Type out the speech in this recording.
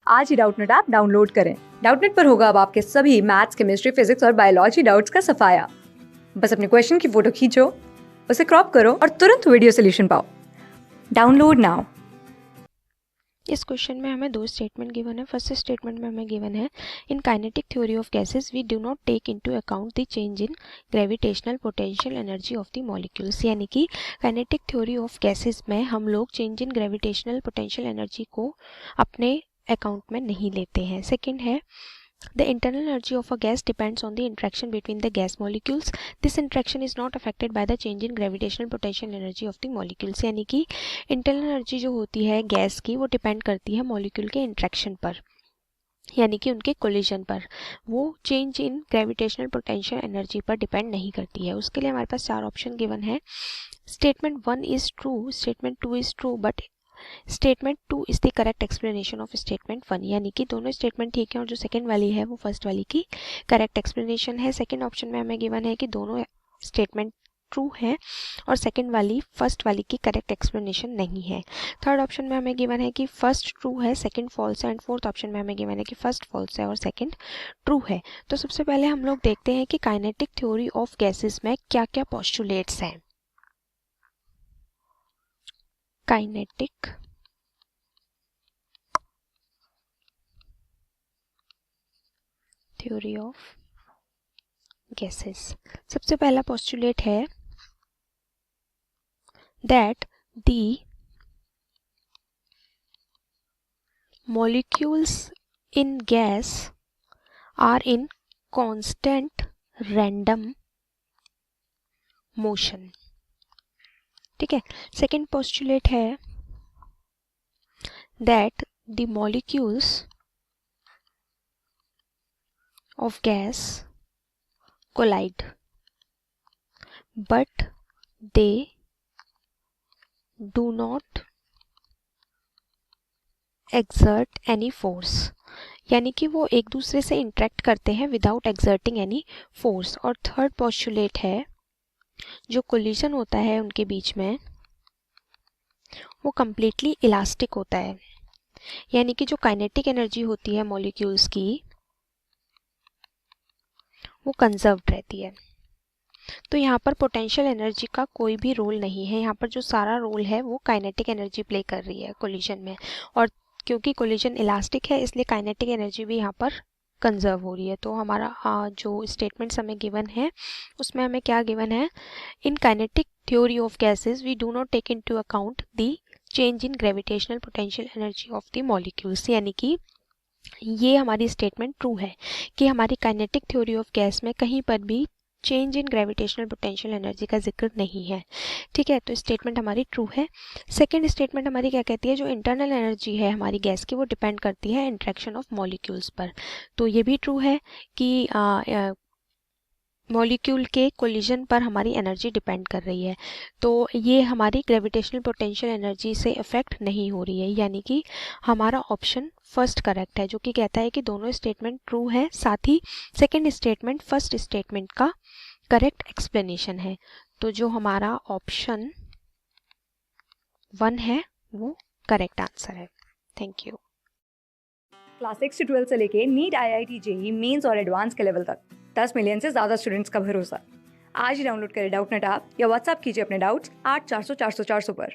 आज ही Doubtnut app download करें। Doubtnut पर होगा अब आपके सभी मैथ्स, केमिस्ट्री, फिजिक्स और बायोलॉजी डाउट्स का सफाया। बस अपने क्वेश्चन की फोटो खींचो, उसे क्रॉप करो और तुरंत वीडियो सोल्यूशन पाओ। Download now. इस क्वेश्चन में हमें दो स्टेटमेंट गिवन है। फर्स्ट स्टेटमेंट में हमें गिवन है in kinetic theory of gases we do not take into account the change in gravitational potential energy of the molecules, यानी कि काइनेटिक थ्योरी ऑफ गैसेस में हम लोग change in gravitational potential energy को अपने अकाउंट में नहीं लेते हैं। सेकेंड है the internal energy of a gas depends on the interaction between the gas molecules. This interaction is not affected by the change in gravitational potential energy of the molecules. यानी कि internal energy जो होती है gas की वो depend करती है molecule के इंट्रैक्शन पर, यानी कि उनके कोलिजन पर। वो change in gravitational potential energy पर डिपेंड नहीं करती है। उसके लिए हमारे पास चार ऑप्शन गिवन है। Statement 1 is true, statement 2 is true, but statement 2 is the correct explanation of statement 1, यानी कि दोनों स्टेटमेंट ठीक है और जो सेकंड वाली है वो फर्स्ट वाली की करेक्ट एक्सप्लेनेशन है। सेकंड ऑप्शन में हमें गिवन है कि दोनों स्टेटमेंट ट्रू है और सेकंड वाली फर्स्ट वाली की करेक्ट एक्सप्लेनेशन नहीं है। थर्ड ऑप्शन में हमें गिवन है कि फर्स्ट ट्रू है, सेकंड फॉल्स है, एंड फोर्थ ऑप्शन में हमें गिवन है कि फर्स्ट फॉल्स है और सेकंड ट्रू है। तो सबसे पहले हम लोग देखते हैं कि काइनेटिक थ्योरी ऑफ गैसेस में क्या क्या पोस्टुलेट्स हैं। काइनेटिक थ्योरी ऑफ गैसेस, सबसे पहला पोस्टुलेट है that the molecules in gas are in constant random motion. ठीक है। सेकंड पोस्टुलेट है that the molecules of gas collide but they do not exert any force, यानी कि वो एक दूसरे से इंटरेक्ट करते हैं विदाउट एक्सर्टिंग एनी फोर्स। और थर्ड पोस्टुलेट है जो कोलिजन होता है उनके बीच में वो कम्प्लीटली इलास्टिक होता है, यानी कि जो काइनेटिक एनर्जी होती है मॉलिक्यूल्स की वो कंजर्व्ड रहती है। तो यहाँ पर पोटेंशियल एनर्जी का कोई भी रोल नहीं है, यहाँ पर जो सारा रोल है वो काइनेटिक एनर्जी प्ले कर रही है कोलिजन में। और क्योंकि कोलिजन इलास्टिक है इसलिए काइनेटिक एनर्जी भी यहाँ पर कंजर्व हो रही है। तो हमारा जो स्टेटमेंट्स हमें गिवन है उसमें हमें क्या गिवन है, in kinetic theory of gases we do not take into account the change in gravitational potential energy of the molecules, यानी कि ये हमारी स्टेटमेंट ट्रू है कि हमारी काइनेटिक थ्योरी ऑफ गैस में कहीं पर भी change in gravitational potential energy का जिक्र नहीं है। ठीक है, तो स्टेटमेंट हमारी ट्रू है। सेकंड स्टेटमेंट हमारी क्या कहती है, जो इंटरनल एनर्जी है हमारी गैस की वो डिपेंड करती है इंट्रैक्शन ऑफ मॉलिक्यूल्स पर। तो ये भी ट्रू है कि मॉलिक्यूल के कोलिजन पर हमारी एनर्जी डिपेंड कर रही है। तो ये हमारी ग्रेविटेशनल पोटेंशियल एनर्जी से इफेक्ट नहीं हो रही है, यानी कि हमारा ऑप्शन फर्स्ट करेक्ट है, जो कि कहता है कि दोनों स्टेटमेंट ट्रू है, साथ ही सेकंड स्टेटमेंट फर्स्ट स्टेटमेंट का करेक्ट एक्सप्लेनेशन है। तो जो हमारा ऑप्शन 1 है वो करेक्ट आंसर है। Thank you. क्लास 6 से 12 से लेके नीट, IIT, JEE मेंस और एडवांस के लेवल तक 10 मिलियन से ज्यादा स्टूडेंट्स का भरोसा। आज ही डाउनलोड करें डाउटनेट ऐप या व्हाट्सएप कीजिए अपने डाउट्स 8400 400 400 पर।